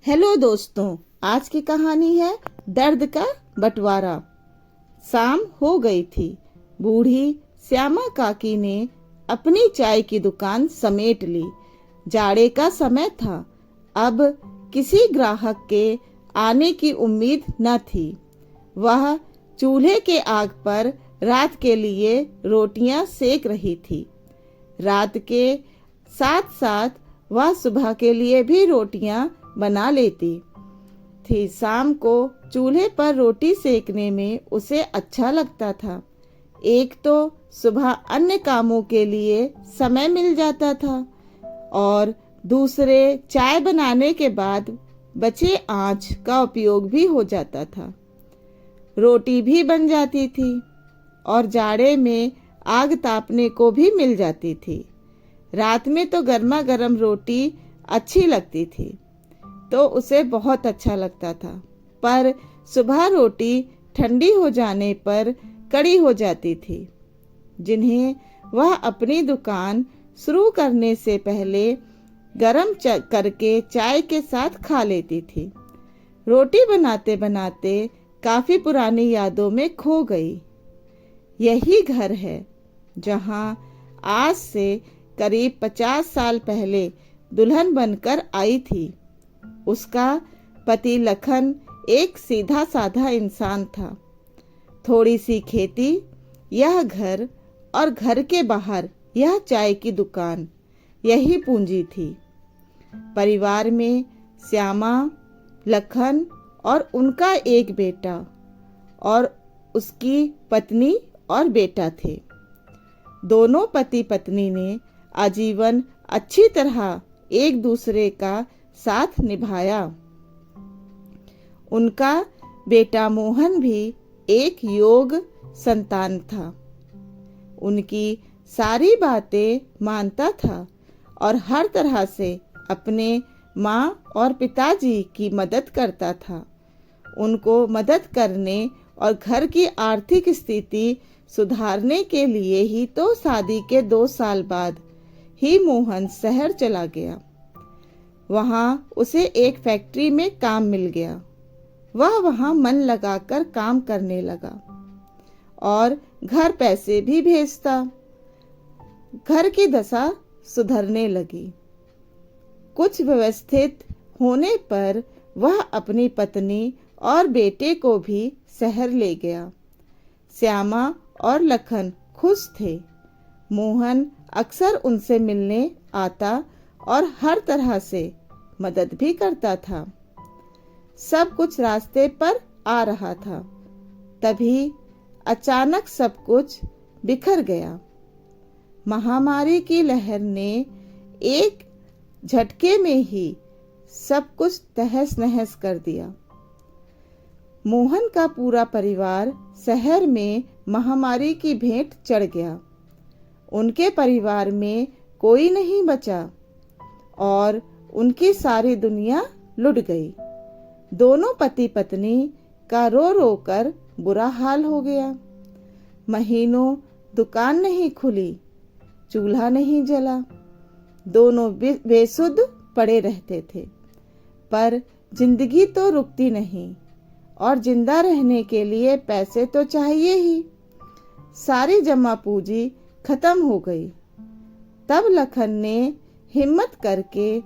Hello दोस्तों, आज की कहानी है दर्द का बंटवारा। शाम हो गई थी। बूढ़ी श्यामा काकी ने अपनी चाय की दुकान समेट ली। जाड़े का समय था। अब किसी ग्राहक के आने की उम्मीद न थी। वह चूल्हे के आग पर रात के लिए रोटियां सेक रही थी। रात के साथ साथ वह सुबह के लिए भी रोटियां बना लेती थी। शाम को चूल्हे पर रोटी सेकने में उसे अच्छा लगता था। एक तो सुबह अन्य कामों के लिए समय मिल जाता था और दूसरे चाय बनाने के बाद बचे आंच का उपयोग भी हो जाता था। रोटी भी बन जाती थी और जाड़े में आग तापने को भी मिल जाती थी। रात में तो गर्मा गर्म रोटी अच्छी लगती थी तो उसे बहुत अच्छा लगता था, पर सुबह रोटी ठंडी हो जाने पर कड़ी हो जाती थी, जिन्हें वह अपनी दुकान शुरू करने से पहले गरम करके चाय के साथ खा लेती थी। रोटी बनाते बनाते काफी पुरानी यादों में खो गई। यही घर है जहां आज से करीब 50 साल पहले दुल्हन बनकर आई थी। उसका पति लखन एक सीधा साधा इंसान था। थोड़ी सी खेती, यह घर और घर के बाहर यह चाय की दुकान, यही पूंजी थी। परिवार में श्यामा, लखन और उनका एक बेटा और उसकी पत्नी और बेटा थे। दोनों पति पत्नी ने आजीवन अच्छी तरह एक दूसरे का साथ निभाया। उनका बेटा मोहन भी एक योग संतान था। उनकी सारी बातें मानता था और हर तरह से अपने माँ और पिताजी की मदद करता था। उनको मदद करने और घर की आर्थिक स्थिति सुधारने के लिए ही तो शादी के 2 साल बाद ही मोहन शहर चला गया। वहां उसे एक फैक्ट्री में काम मिल गया। वह वहां मन लगाकर काम करने लगा और घर पैसे भी भेजता। घर की दशा सुधरने लगी। कुछ व्यवस्थित होने पर वह अपनी पत्नी और बेटे को भी शहर ले गया। श्यामा और लखन खुश थे। मोहन अक्सर उनसे मिलने आता और हर तरह से मदद भी करता था। सब कुछ रास्ते पर आ रहा था। तभी अचानक सब कुछ बिखर गया। महामारी की लहर ने एक झटके में ही सब कुछ तहस नहस कर दिया। मोहन का पूरा परिवार शहर में महामारी की भेंट चढ़ गया। उनके परिवार में कोई नहीं बचा और उनकी सारी दुनिया लुट गई। दोनों पति पत्नी का रो रो कर बुरा हाल हो गया। महीनों दुकान नहीं खुली, चूल्हा नहीं जला। दोनों बेसुध पड़े रहते थे। पर जिंदगी तो रुकती नहीं और जिंदा रहने के लिए पैसे तो चाहिए ही। सारी जमा पूंजी खत्म हो गई। तब लखन ने हिम्मत करके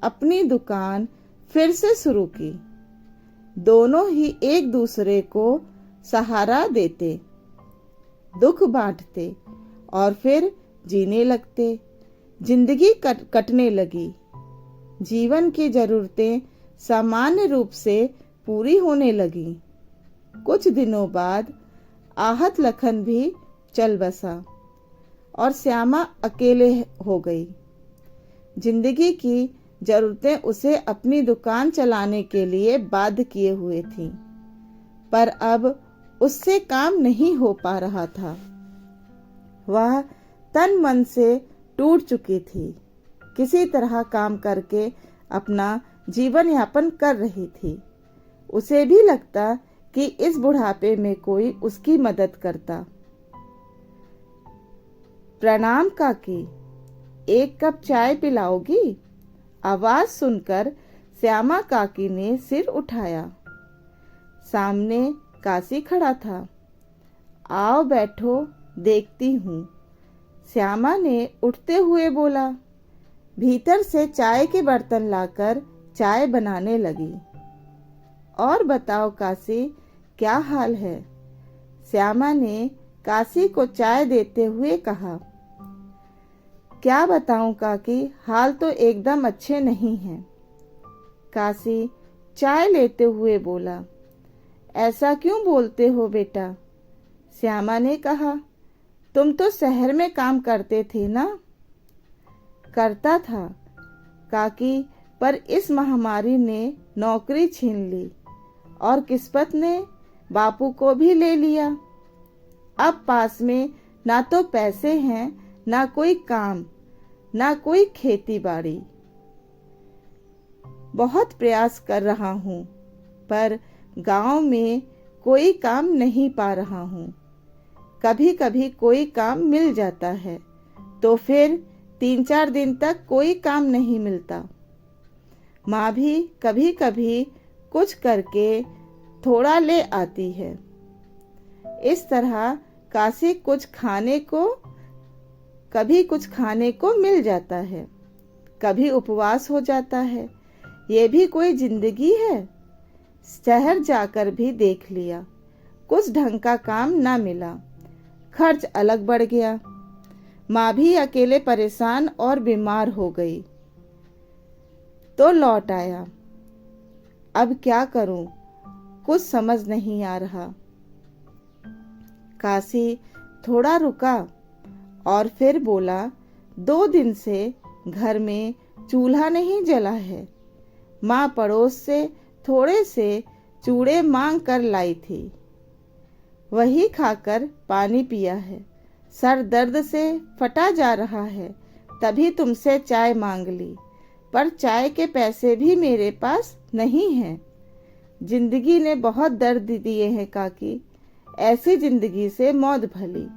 अपनी दुकान फिर से शुरू की। दोनों ही एक दूसरे को सहारा देते, दुख बांटते और फिर जीने लगते। जिंदगी कटने लगी। जीवन की जरूरतें सामान्य रूप से पूरी होने लगी। कुछ दिनों बाद आहत लखन भी चल बसा और श्यामा अकेले हो गई। जिंदगी की जरूरतें उसे अपनी दुकान चलाने के लिए बाध्य किए हुए थीं, पर अब उससे काम नहीं हो पा रहा था। वह तन मन से टूट चुकी थी। किसी तरह काम करके अपना जीवन यापन कर रही थी। उसे भी लगता कि इस बुढ़ापे में कोई उसकी मदद करता। प्रणाम काकी, एक कप चाय पिलाओगी? आवाज सुनकर श्यामा काकी ने सिर उठाया। सामने काशी खड़ा था। आओ बैठो, देखती हूँ, श्यामा ने उठते हुए बोला। भीतर से चाय के बर्तन लाकर चाय बनाने लगी। और बताओ काशी, क्या हाल है? श्यामा ने काशी को चाय देते हुए कहा। क्या बताऊं काकी, हाल तो एकदम अच्छे नहीं हैं। काशी चाय लेते हुए बोला। ऐसा क्यों बोलते हो बेटा? श्यामा ने कहा। तुम तो शहर में काम करते थे ना? करता था काकी, पर इस महामारी ने नौकरी छीन ली और किस्मत ने बापू को भी ले लिया। अब पास में ना तो पैसे हैं, ना कोई काम, ना कोई खेती बाड़ी। बहुत प्रयास कर रहा हूँ, पर गांव में कोई काम नहीं पा रहा हूँ। कभी कभी कोई काम मिल जाता है तो फिर 3-4 दिन तक कोई काम नहीं मिलता। माँ भी कभी कभी कुछ करके थोड़ा ले आती है। इस तरह काशी कभी कुछ खाने को मिल जाता है, कभी उपवास हो जाता है। ये भी कोई जिंदगी है? शहर जाकर भी देख लिया, कुछ ढंग का काम ना मिला। खर्च अलग बढ़ गया। माँ भी अकेले परेशान और बीमार हो गई तो लौट आया। अब क्या करूं, कुछ समझ नहीं आ रहा। काशी थोड़ा रुका और फिर बोला। 2 दिन से घर में चूल्हा नहीं जला है। माँ पड़ोस से थोड़े से चूड़े मांग कर लाई थी, वही खाकर पानी पिया है। सर दर्द से फटा जा रहा है, तभी तुमसे चाय मांग ली, पर चाय के पैसे भी मेरे पास नहीं हैं। जिंदगी ने बहुत दर्द दिए हैं काकी, ऐसी जिंदगी से मौत भली,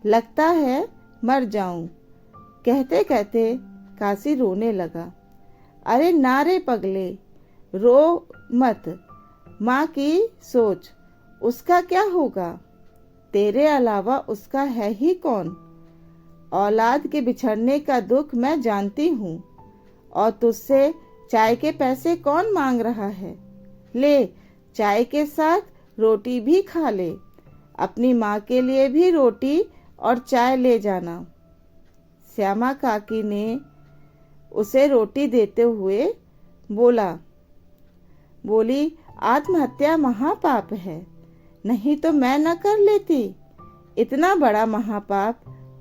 लगता है मर जाऊं। कहते कहते काशी रोने लगा। अरे ना रे पगले, रो मत। माँ की सोच, उसका क्या होगा? तेरे अलावा उसका है ही कौन? औलाद के बिछड़ने का दुख मैं जानती हूँ, और तुझसे चाय के पैसे कौन मांग रहा है? ले, चाय के साथ रोटी भी खा ले। अपनी माँ के लिए भी रोटी और चाय ले जाना। श्यामा काकी ने उसे रोटी देते हुए बोली, आत्महत्या महापाप है, नहीं तो मैं न कर लेती। इतना बड़ा महापाप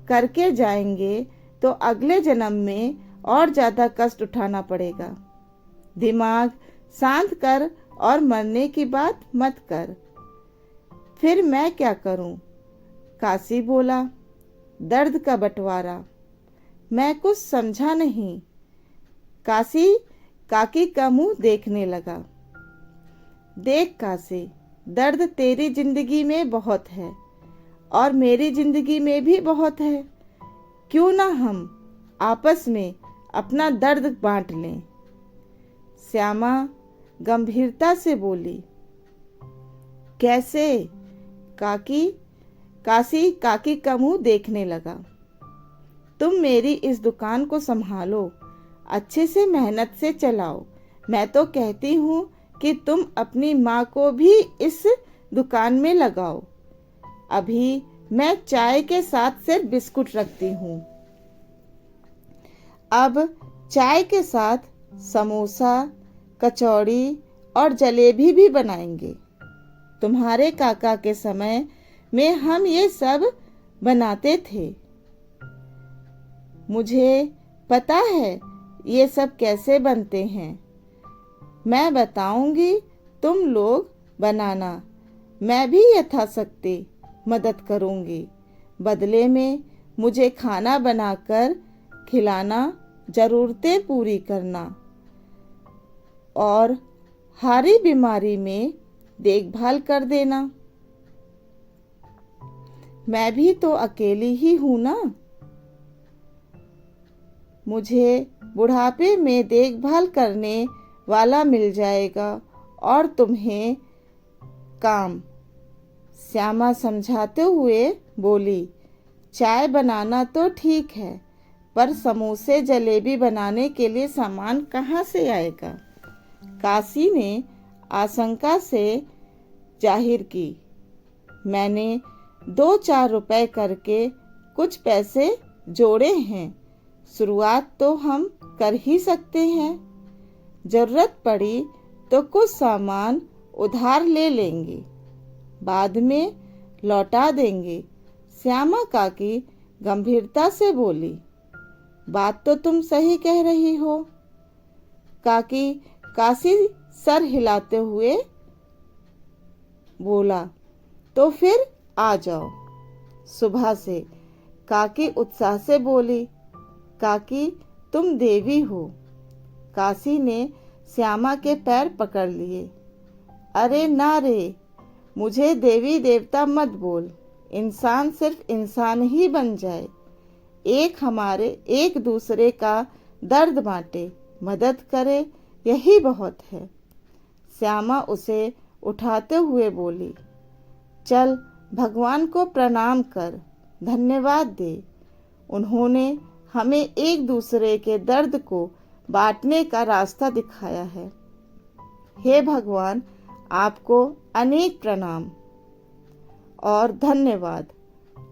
करके जाएंगे तो अगले जन्म में और ज्यादा कष्ट उठाना पड़ेगा। दिमाग शांत कर और मरने की बात मत कर। फिर मैं क्या करूं? काशी बोला। दर्द का बंटवारा, मैं कुछ समझा नहीं। काशी काकी का मुंह देखने लगा। देख काशी, दर्द तेरी जिंदगी में बहुत है और मेरी जिंदगी में भी बहुत है। क्यों ना हम आपस में अपना दर्द बांट लें? श्यामा गंभीरता से बोली। कैसे? काशी काकी का मुंह देखने लगा। तुम मेरी इस दुकान को संभालो, अच्छे से मेहनत से चलाओ। मैं तो कहती हूँ कि तुम अपनी माँ को भी इस दुकान में लगाओ। अभी मैं चाय के साथ सिर्फ बिस्कुट रखती हूँ, अब चाय के साथ समोसा, कचौड़ी और जलेबी भी बनाएंगे। तुम्हारे काका के समय में हम ये सब बनाते थे। मुझे पता है ये सब कैसे बनते हैं। मैं बताऊंगी, तुम लोग बनाना। मैं भी यथाशक्ति मदद करूंगी। बदले में मुझे खाना बनाकर खिलाना, जरूरतें पूरी करना और हारी बीमारी में देखभाल कर देना। मैं भी तो अकेली ही हूं ना। मुझे बुढ़ापे में देखभाल करने वाला मिल जाएगा और तुम्हें काम। श्यामा समझाते हुए बोली, चाय बनाना तो ठीक है, पर समोसे जलेबी बनाने के लिए सामान कहाँ से आएगा? काशी ने आशंका से जाहिर की, मैंने 2-4 रुपए करके कुछ पैसे जोड़े हैं, शुरुआत तो हम कर ही सकते हैं। जरूरत पड़ी तो कुछ सामान उधार ले लेंगे, बाद में लौटा देंगे। श्यामा काकी गंभीरता से बोली, बात तो तुम सही कह रही हो। काकी काशी सर हिलाते हुए बोला, तो फिर आ जाओ सुबह से। काकी उत्साह से बोली, काकी तुम देवी हो। काशी ने श्यामा के पैर पकड़ लिए। अरे ना रे, मुझे देवी देवता मत बोल, इंसान सिर्फ इंसान ही बन जाए। एक दूसरे का दर्द बांटे, मदद करे, यही बहुत है। श्यामा उसे उठाते हुए बोली, चल भगवान को प्रणाम कर, धन्यवाद दे। उन्होंने हमें एक दूसरे के दर्द को बांटने का रास्ता दिखाया है। हे भगवान, आपको अनेक प्रणाम और धन्यवाद।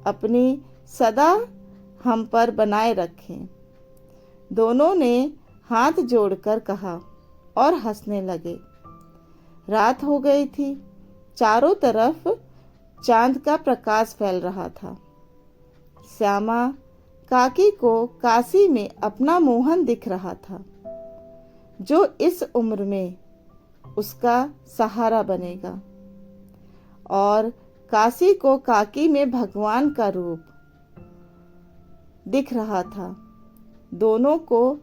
अपनी सदा हम पर बनाए रखें। दोनों ने हाथ जोड़कर कहा और हंसने लगे। रात हो गई थी, चारों तरफ चांद का प्रकाश फैल रहा था। श्यामा काकी को काशी में अपना मोहन दिख रहा था, जो इस उम्र में उसका सहारा बनेगा, और काशी को काकी में भगवान का रूप दिख रहा था। दोनों को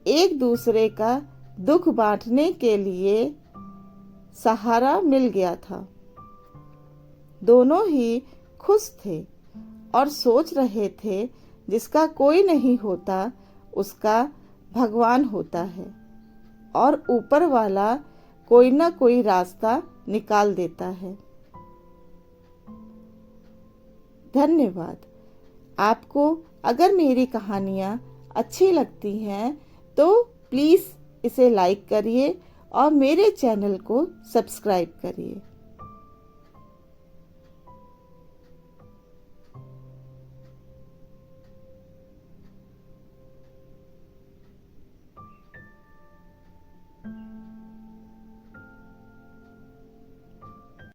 एक दूसरे का दुख बांटने के लिए सहारा मिल गया था। दोनों ही खुश थे और सोच रहे थे, जिसका कोई नहीं होता उसका भगवान होता है, और ऊपर वाला कोई ना कोई रास्ता निकाल देता है। धन्यवाद। आपको अगर मेरी कहानियाँ अच्छी लगती हैं तो प्लीज़ इसे लाइक करिए और मेरे चैनल को सब्सक्राइब करिए।